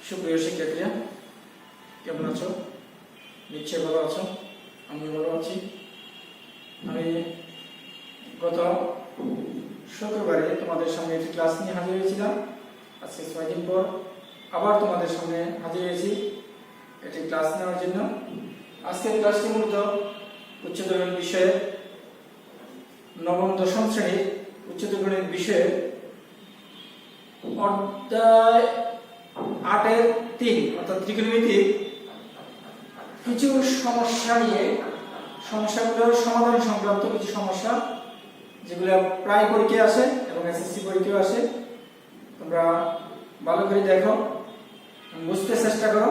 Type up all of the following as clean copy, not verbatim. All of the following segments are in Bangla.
সুপ্রিয় শিক্ষার্থীরা, কেমন আছো? নিশ্চয় ভালো আছো। আমি ভালো আছি। আমি গত শুক্রবারে তোমাদের সামনে একটি ক্লাস নিয়ে হাজির হয়েছিলাম। আজকে 6 দিন পর আবার তোমাদের সামনে হাজির হয়েছি একটি ক্লাস নেওয়ার জন্য। আজকের ক্লাসটি মূলত উচ্চতর গণিত বিষয়ে নবম দশম শ্রেণীর উচ্চতর গণিত বিষয়ে অধ্যায় 8-এর 3 অর্থাৎ ত্রিকোণমিতির কিছু সমস্যা নিয়ে, সমস্যাগুলোর সমাধান সংক্রান্ত কিছু সমস্যা যেগুলো প্রায় পরীক্ষায় আসে এবং এসএসসি পরীক্ষায় আসে। তোমরা ভালো করে দেখো, বুঝতে চেষ্টা করো,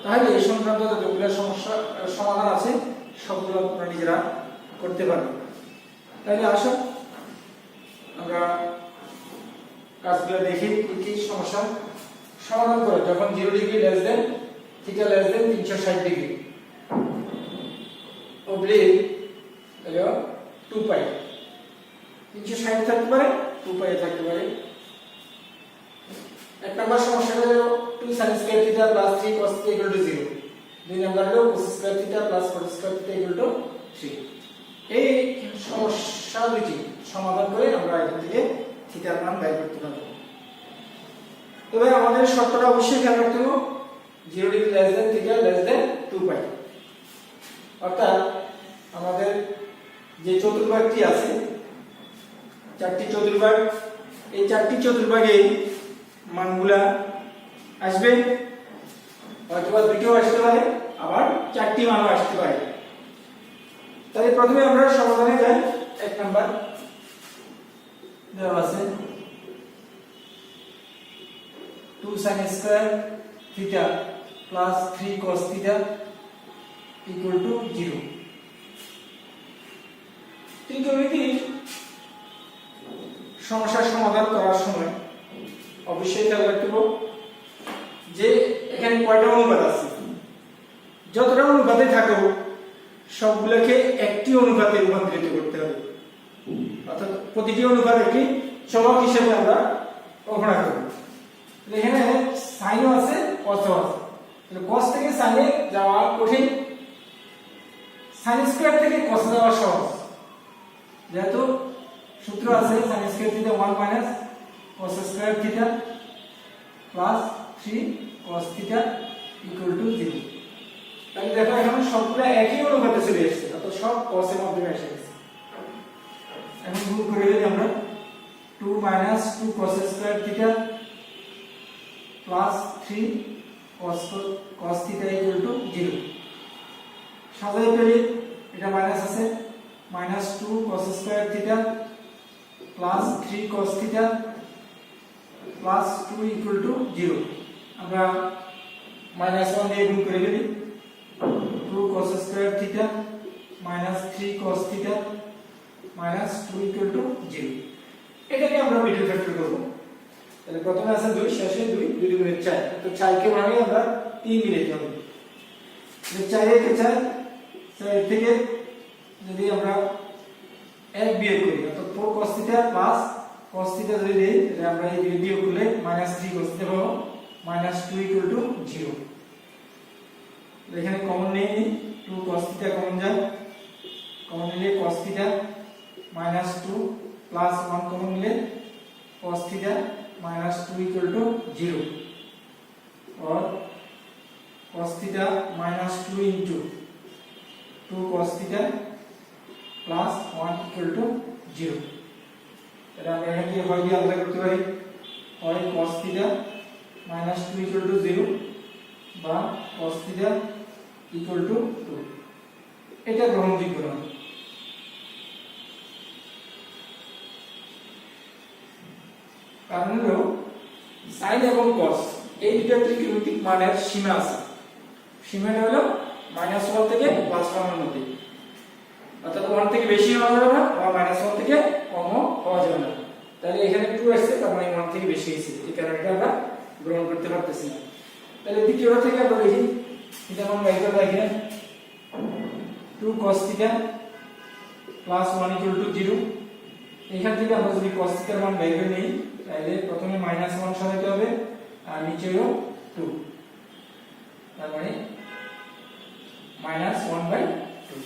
তাহলে এই সংক্রান্ত যতগুলো সমস্যা সমাধান আছে সবগুলো তোমরা নিজেরা করতে পারবে। তাহলে আসো আমরা কাজগুলো দেখি কি সমস্যা সমাধান করো। যখন 0 degree less than theta less দেন 360 ডিগ্রি অবলিক হলো 2 পাই, 360 থাকতে পারে, 2 পাই থাকতে পারে। এক নম্বর সমস্যা হলো 2 sin square theta plus 3 cos theta equal to 0। দুই নম্বর হলো cos square theta plus cot square theta equal to 3। এই সমস্যা দুটি সমাধান করে আমরা এখান থেকে থিটার মান বের করতে পারবো। তবে আমাদের শর্তটা অবশ্যই খেয়াল রাখতে হবে, 0 degree less than theta less than 2 পাই। অর্থাৎ আমাদের যে চতুর্ভাগটি আছে, চারটি চতুর্ভাগ, এই চারটি চতুর্ভাগে মানগুলা আসবে, অথবা দুটোও আসতে পারে, আবার চারটি মানও আসতে পারে। তাহলে প্রথমে আমরা সমাধানে যাই। এক নাম্বার দেওয়া আছে 2 sin square theta plus 3 cos theta equal to 0। ত্রিকোণমিতির সমস্যার সমাধান করার সময় অবশ্যই খেয়াল রাখতে হবে যে এখানে কয়টা অনুপাত আছে। যতটা অনুপাতে থাকো সবগুলোকে একটি অনুপাতে রূপান্তরিত করতে হবে, অর্থাৎ প্রতিটি অনুপাত একটি চলক হিসেবে আমরা কল্পনা করব। এখানে সাইনও আছে, কসও আছে। তাহলে কস থেকে সাইনে যাওয়া কঠিন, সাইন স্কয়ার থেকে কস যাওয়া সহজ। যেহেতু সূত্র আছে sine square theta 1 minus cos square theta plus 3 cos theta equal to 0। তাহলে দেখো এখানে সবগুলো একই অনুপাতে চলে এসেছে, অর্থাৎ সব cos এর মাধ্যমে এসে গেছে। এখন গুণ করে দিই আমরা 2 minus 2 cos square theta plus 3 cos theta equal to 0। সাজাই ফেলি, এটা মাইনাস আছে, minus 2 cos square theta plus 3 cos theta plus 2 equal to 0। আমরা মাইনাস 1 দিয়ে গুণ করে ফেলি, 2 cos square theta minus 3 cos theta minus 2 equal to 0। এটাকে আমরা মিডল ফ্যাক্টর করব। তাহলে প্রথমে আছে 2, শেষে 2, 2 গুণে 4, তো 4 কে ভাঙে আমরা 3 মিলাতে হবে। তাহলে 4 কে 4 থেকে যদি আমরা 1 বিয়োগ করি, অর্থাৎ 4 cos theta plus cos theta যদি দেই, তাহলে আমরা এই বিয়োগ করলে মাইনাস 3 cos থিটা পাবো, মাইনাস 2 ইকুয়াল টু 0। এখানে কমন নেই, 2 cos থিটা কমন যায়, কমন নিলে cos theta minus 2 plus 1 common নিলে cos theta minus 2 equal to 0 और cos theta minus 2 into 2 cos theta plus 1 equal to 0। তাহলে আমরা এখানে কি হয় কি আলাদা করতে পারি, হয় cos theta minus 2 equal to 0 বা cos थीटा इक्वल टू 2। এটা গ্রহণযোগ্য নয়। কারণ হলো sin এবং cos এই দুটো ত্রিকোণমিতিক মানের সীমা আছে। সীমাটা হলো -1 থেকে +1 এর মধ্যে, অর্থাৎ 1 থেকে বেশি হওয়া যাবে না বা -1 থেকে কমও হওয়া যাবে না। তাহলে এখানে 2 আসছে, তার মানে 1 থেকে বেশি হয়েছে, এই কারণে এটা আমরা গ্রহণ করতে পারতেছি না। তাহলে দ্বিতীয়টা থেকে আমরা দেখি, এটা আমরা বের করে রাখি 2 cos θ + 1 = 0 এখান থেকে আমরা যদি cos থিটার মান বের করে নিই তাহলে প্রথমে -1 সরাতে হবে আর নিচেও 2, তার মানে -1/2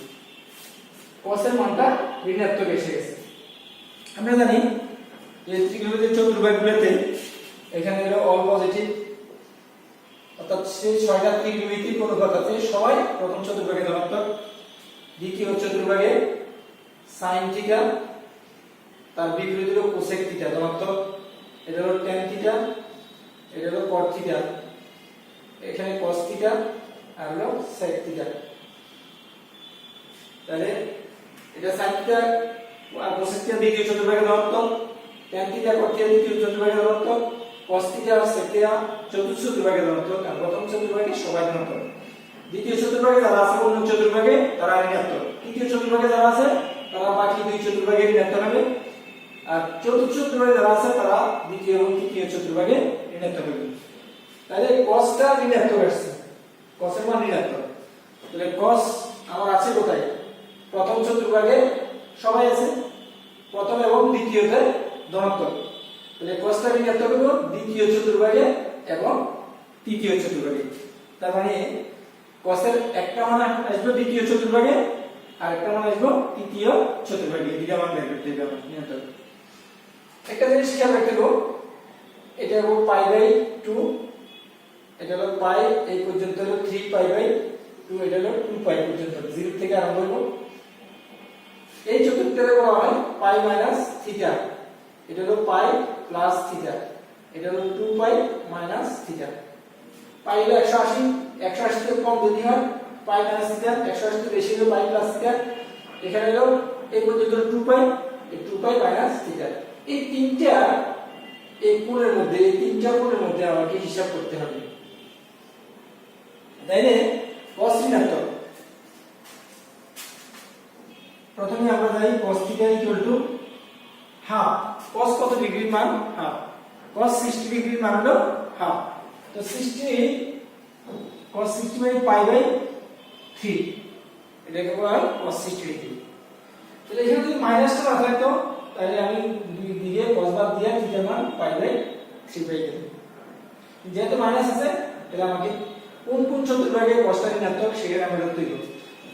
cos এর মানটা ঋণাত্মক এসে গেছে। আমরা জানি যে ত্রিগুণিত চতুর্ভাগগুলোতে এখানে হলো অল পজিটিভ, অর্থাৎ সেই 6টা ত্রিগুণিতিক অনুপাত আছে সবাই প্রথম চতুর্ভাগে ধনাত্মক, দ্বিতীয় চতুর্ভাগে sin থিটা তার বিপরীত হলো cosec থিটা ধনাত্মক, এটা হলো tan থিটা, এটা হলো cot থিটা, এখানে cos থিটা আর হলো sec থিটা। তাহলে এটা sin থিটা আর cosec থিটা দ্বিতীয় চতুর্ভাগে ধনাত্মক, tan থিটা cot থিটা দ্বিতীয় চতুর্ভাগে ধনাত্মক, cos থিটা আর sec থিটা চতুর্থ চতুর্ভাগে ধনাত্মক আর প্রথম চতুর্ভাগে সবাই ধনাত্মক। দ্বিতীয় চতুর্ভাগে যারা আছে অন্য চতুর্ভাগে তারা ঋণাত্মক, তৃতীয় চতুর্ভাগে যারা আছে তারা বাকি দুই চতুর্ভাগে ঋণাত্মক হবে, আর চতুর্থ চতুর্ভাগে যারা আছে তারা দ্বিতীয় এবং তৃতীয় চতুর্ভাগে ঋণাত্মক হবে। তাহলে cos টা ঋণাত্মক আসছে, cos এর মান ঋণাত্মক। তাহলে cos আমার আছে কোথায়? প্রথম চতুর্ভাগে সবাই আছে, প্রথম এবং দ্বিতীয়তে ধনাত্মক। তাহলে cos টা ঋণাত্মক হবে দ্বিতীয় চতুর্ভাগে এবং তৃতীয় চতুর্ভাগে। তার মানে cos এর একটা মান আসবে দ্বিতীয় চতুর্ভাগে আর একটা মান আসবে তৃতীয় চতুর্ভাগে, দুইটা মান বের করতে হবে নিয়ন্ত্রণ। একটা জিনিস খেয়াল রাখতে হবে, এটা হলো π/2, এটা হলো পাই এই পর্যন্ত হলো 3π/2, এটা হলো 2π পর্যন্ত, 0 থেকে আরম্ভ করব। এই চতুর্থটাকে বলা হয় পাই মাইনাস থিটা, এটা হলো পাই প্লাস থিটা, এটা হলো 2π মাইনাস থিটা। পাই হলো 180, 180 থেকে কম যদি হয় পাই মাইনাস থিটা, 180 থেকে বেশি হলো পাই প্লাস থিটা। এখানে হলো এই পর্যন্ত 2π, এই 2π মাইনাস থিটা। এই তিনটা এই কোণের মধ্যে, এই তিনটা কোণের মধ্যে আমাকে হিসাব করতে হবে, তাইলে cos ঋণাত্মক। প্রথমে আমরা জানি cos theta equal to half, cos কত ডিগ্রির মান? হাফ। cos 60 ডিগ্রির মান হলো হাফ, তো 60 cos 60 বাই π/3, এটাকে বলা হয় cos 60 ডিগ্রি। তাহলে এখানে যদি মাইনাসটা না থাকতো তাহলে আমি দুই দিকে cos বাদ দিয়ে থিটার মান π/3 পেয়ে যেতাম। যেহেতু মাইনাস আছে তাহলে আমাকে কোন কোন চতুর্ভাগে cos টা ঋণাত্মক সেখানে আমরা ধরতে হবে।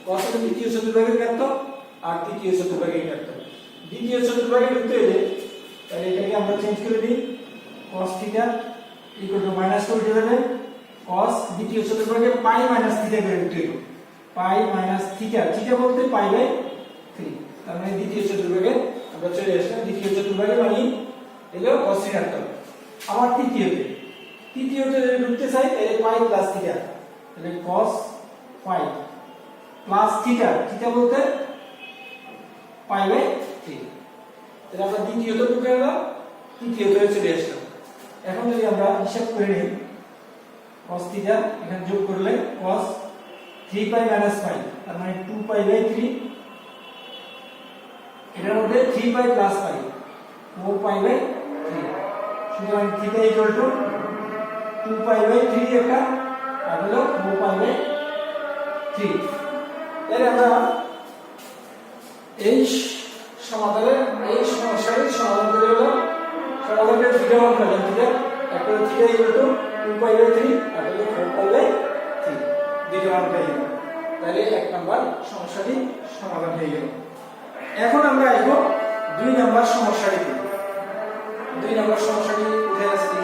cos হলো দ্বিতীয় চতুর্ভাগে ঋণাত্মক আর তৃতীয় চতুর্ভাগে ঋণাত্মক। দ্বিতীয় চতুর্ভাগে ঢুকতে হলে তাহলে এটাকে আমরা চেঞ্জ করে দিই, cos theta equal two minus করে দিলে cos দ্বিতীয় চতুর্ভাগে পাই মাইনাস থিটা করে ঢুকতে হবে, পাই মাইনাস থিটা, থিটা বলতে π/3, তার মানে দ্বিতীয় চতুর্ভাগে আমরা চলে আসলাম। দ্বিতীয় চতুর্ভাগে মানে এলো cos ঋণাত্মক। আবার তৃতীয়তে যদি ঢুকতে চাই তাহলে পাই প্লাস থিটা, তাহলে cos পাই প্লাস থিটা, থিটা বলতে π/3। তাহলে আমরা দ্বিতীয়তে ঢুকে গেলাম, তৃতীয়তে চলে আসলাম। এখন যদি আমরা হিসাব করে নিই cos থিটা এখানে যোগ করলে cos 3π মাইনাস পাই, তার মানে 2π/3, এটার মধ্যে 3π প্লাস পাই 4π/3, সুতরাং থিটা ইকুয়াল টু 2π/3 একটা আর হলো 4π/3। তাহলে আমরা এই সমাধানের এই সমস্যার সমাধান করে হলো সমাধানের দুটো মান পেলাম, থিটা একটা হলো থিটা ইকুয়াল টু 2π/3 আর হলো 4π/3, দুটো মান পেয়ে গেলাম। তাহলে এক নাম্বার সমস্যাটি সমাধান হয়ে গেল। এখন আমরা আসবো 2 নাম্বার সমস্যাটিতে। 2 নাম্বার সমস্যাটি উঠে আসছে,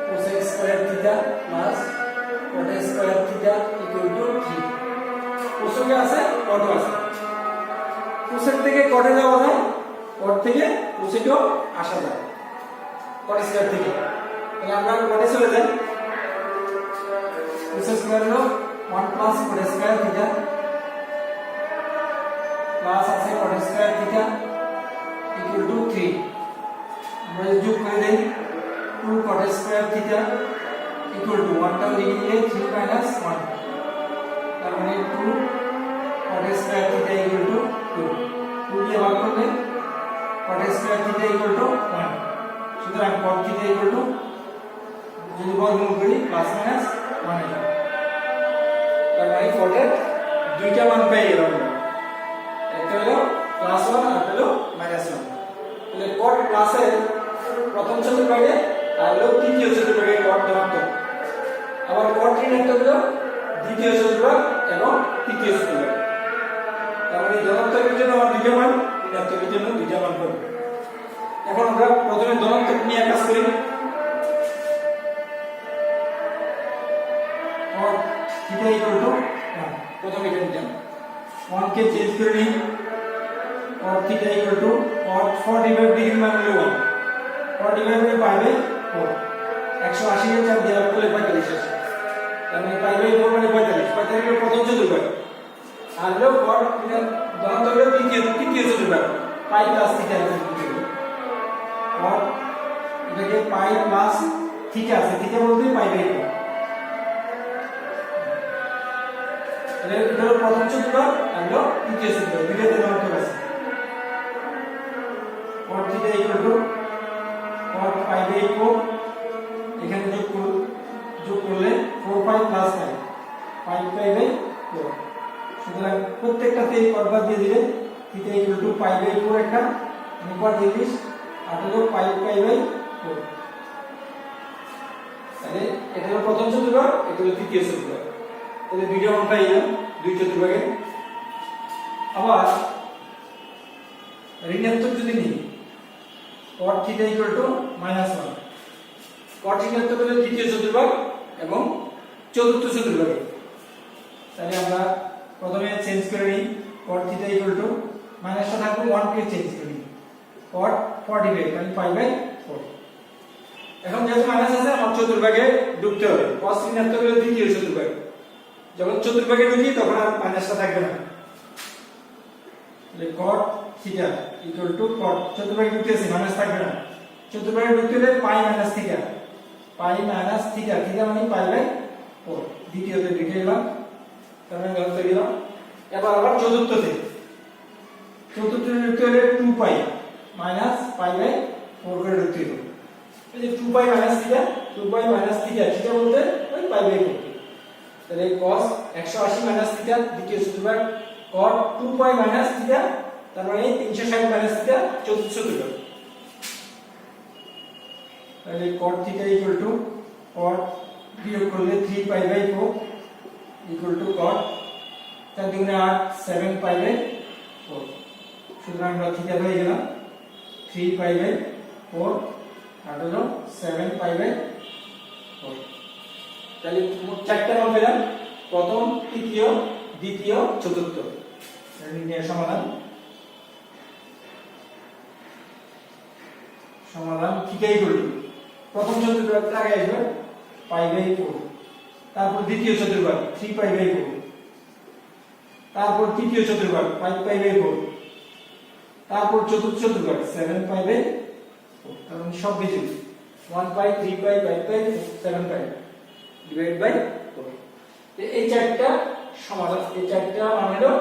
cosec square theta plus cot square theta equal two 3। cosec আছে, cot আছে, cosec থেকে cot এ যাওয়া যায়, cot থেকে cosec এও আসা যায়, cot স্কয়ার থেকে। তাহলে আমরা cot এ চলে যাই, cosec স্কয়ার হলো 1 plus cot square theta plus আছে cot square theta equal two 3। আমরা যোগ করে দেই 2 cot square theta equal two 1 টা লিখে দিলে 3 মাইনাস 1, তার মানে 2 cot square theta equal two 2, 2 দিয়ে ভাগ করলে cot square theta equal two 1 সুতরাং cot থিটা ইকুয়াল টু যদি বর্গমূল করি প্লাস মাইনাস 1 হয়ে যাবে তার মানে cot এর দুইটা মান পেয়ে গেলাম একটা হলো প্লাস 1 আর একটা হলো মাইনাস 1 তাহলে cot প্লাসের প্রথম চতুর্ভাগে আর হলো তৃতীয় চতুর্ভাগে cot ধনাত্মক আবার cot ঋণাত্মক হলো দ্বিতীয় চতুর্ভাগ এবং তৃতীয় চতুর্ভাগ তার মানে ধনাত্মকের জন্য আমার দুইটা মান ঋণাত্মকের জন্য দুইটা মান পাবো এখন আমরা প্রথমে ধনাত্মক নিয়ে কাজ করি cot থিটা ইকুয়াল টু 1 প্রথমে এটা নিলাম 1 কে চেঞ্জ করে নিই cot theta equal to cot 45 degree মানে হলো 1 45 এর পাই বাই 4 180 এর চাপ দিয়ে ভাগ করলে 45 আসে তার মানে পাই বাই 4 মানে 45 এর প্রথম চতুর্ভাগ আর হলো cot ধনাত্মকের তৃতীয় চতুর্ভাগ পাই প্লাস থিটা cot এটাকে পাই প্লাস থিটা আছে থিটা বলতে পাই বাই 4 এটা হলো প্রথম চতুর্ভাগ আর হলো তৃতীয় চতুর্ভাগ দুইটাতে ধনাত্মক আছে cot theta equal to cot pi by 4 এখানে যোগ করলে 4 পাই প্লাস পাই পাই বাই 4 সুতরাং প্রত্যেকটাতে cot বাদ দিয়ে দিলে theta equal to pi by 4 একটা নিকট দিলিস আর হলো পাই পাই বাই 4 তাহলে এটা হলো প্রথম চতুর্ভাগ এটা হলো তৃতীয় চতুর্ভাগ তাহলে দুইটা মান পাই গেলাম দুই চতুর্ভাগে আবার ঋণাত্মক যদি নিই cot theta equal two -1 cot ঋণাত্মক হলো তৃতীয় চতুর্ভাগ এবং চতুর্থ চতুর্ভাগে তাহলে আমরা প্রথমে চেঞ্জ করে নিই cot থিটা ইকুয়াল টু মাইনাসটা থাকবে 1 কে চেঞ্জ করে নিই cot 45 মানে পাই বাই 4 এখন যেহেতু মাইনাস আছে আমার চতুর্ভাগে ঢুকতে হবে cos ঋণাত্মক হলো দ্বিতীয় চতুর্ভাগ যখন চতুর্ভাগে ঢুকি তখন আর মাইনাসটা থাকবে না তাহলে cot theta equal to cot চতুর্ভাগে ঢুকতেছে মাইনাস থাকবে না চতুর্ভাগে ঢুকতে হলে পাই মাইনাস থিটা থিটা মানে পাই বাই 4 দ্বিতীয়তে ঢুকে গেলাম তাহলে গলতে গেলাম এবার আবার চতুর্থতে ঢুকতে হলে 2 পাই মাইনাস পাই বাই 4 করে ঢুকতে হবে এই যে 2 পাই মাইনাস থিটা থিটা বলতে ওই পাই বাই 4 তাহলে cos 180 মাইনাস থিটা দ্বিতীয় চতুর্ভাগ cot 2 পাই মাইনাস থিটা তার মানে 360 মাইনাস থিটা চতুর্থ চতুর্ভাগ তাহলে cot theta equal to cot বিয়োগ করলে 3 pi by 4 equal to cot 4 দুগুণে 8 7 পাই বাই 4 সুতরাং আমরা থিটা পেয়ে গেলাম 3 পাই বাই 4 আর হলো 7 পাই বাই 4 তাহলে মোট চারটা মান পেলাম প্রথম তৃতীয় দ্বিতীয় চতুর্থ নির্ণয় সমাধান থিটা ইকুয়াল টু প্রথম চতুর্ভাগ আগে আসবে পাই বাই 4 তারপর দ্বিতীয় চতুর্ভাগ 3 পাই বাই 4 তারপর তৃতীয় চতুর্ভাগ 5 পাই বাই 4 তারপর চতুর্থ চতুর্ভাগ 7 পাই বাই 4 কারণ সব বিজোড় 1 পাই 3 পাই 5 পাই 7 পাই ডিভাইড বাই 4 এই চারটা সমাধান এই চারটা মান হলো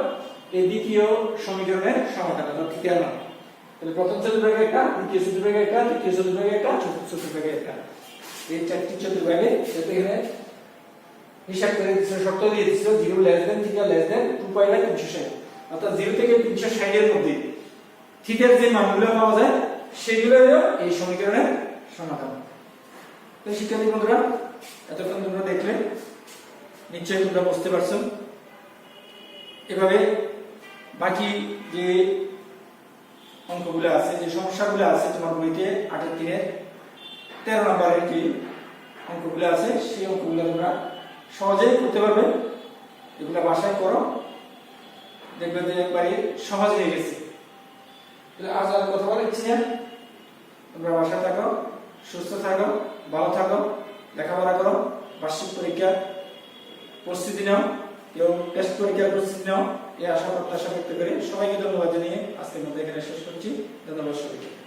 এই দ্বিতীয় সমীকরণের সমাধান অর্থাৎ থিটার মান তাহলে প্রথম চতুর্ভাগে একটা দ্বিতীয় চতুর্ভাগে একটা তৃতীয় চতুর্ভাগে একটা চতুর্থ চতুর্ভাগে একটা এই চারটি চতুর্ভাগে এখানে হিসাব করে দিয়েছিল শর্ত দিয়ে দিয়েছিল 0 less than theta less than 2 pi by 360 অর্থাৎ 0 থেকে 360 এর মধ্যে থিটার যে মানগুলো পাওয়া যায় সেগুলো হলো এই সমীকরণের সমাধান তো শিক্ষার্থী বন্ধুরা এতক্ষণ তোমরা দেখলে নিশ্চয়ই তোমরা বুঝতে পারছো এভাবে বাকি যে অঙ্কগুলো আছে যে সমস্যাগুলো আছে তোমার বইতে 8 এর 13 নম্বরের যে অঙ্কগুলো আছে সেই অঙ্কগুলো তোমরা সহজেই করতে পারবে এগুলো বাসায় করো দেখবে যে একবারে সহজ হয়ে গেছে তাহলে আজ আর কথা বলার ইচ্ছে না তোমরা বাসায় থাকো সুস্থ থাকো ভালো থাকো লেখাপড়া করো বার্ষিক পরীক্ষার প্রস্তুতি নাও কেউ টেস্ট পরীক্ষার প্রস্তুতি নাও এই আশা প্রত্যাশা ব্যক্ত করে সবাইকে ধন্যবাদ জানিয়ে আজকের মধ্যে এখানে শেষ করছি ধন্যবাদ সবাইকে।